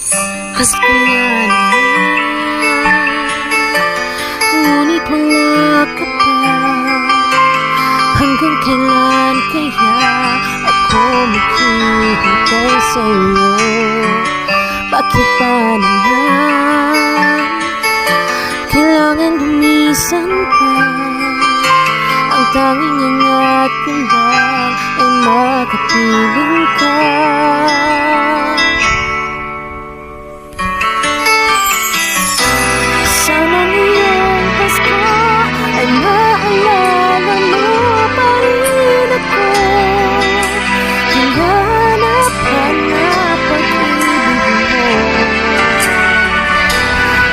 Pasko na naman, ngunit wala ka pa. Hanggang kailan kaya ako maghihintay sa'yo? Bakit ba naman kailangan lumisan pa? Ang tanging angat ko lang ay makapiling ka. Sana ngayong Pasko ay maalala mo pa rin ako. Hinahanap-hanap pag-ibig mo.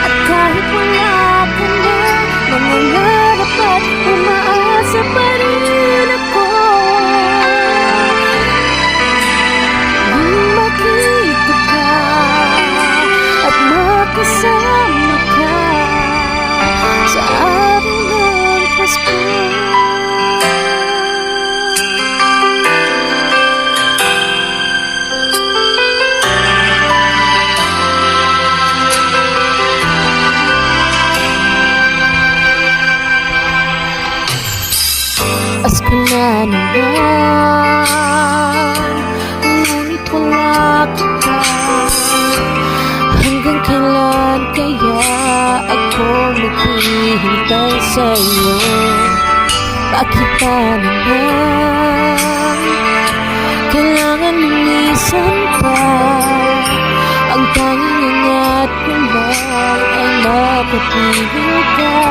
At kahit wala ka na, mangangarap at umaasa pa rin ako. Nang makita ka at makasama ka sa araw ng Pasko. Pasko na naman, ngunit wala ka pa. Hanggang kailan kaya ako maghihintay sa'yo? Bakit ba naman kailangan lumisan pa? Ang tanging angat ko lang ay makapiling ka.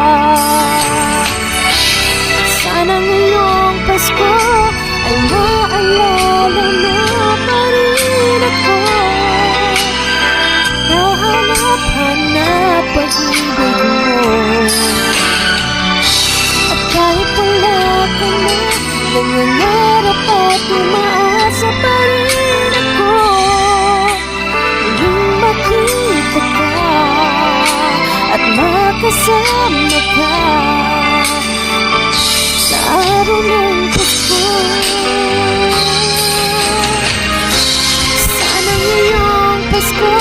Sana ngayong Pasko ay maalala mo pa rin ako. Nahanap-hanap pag-ibig mo. At kahit wala ka na, nangangarap at umaasa pa rin ako. Muling makita ka at makasama ka sa araw ng Pasko. Sana ngayong Pasko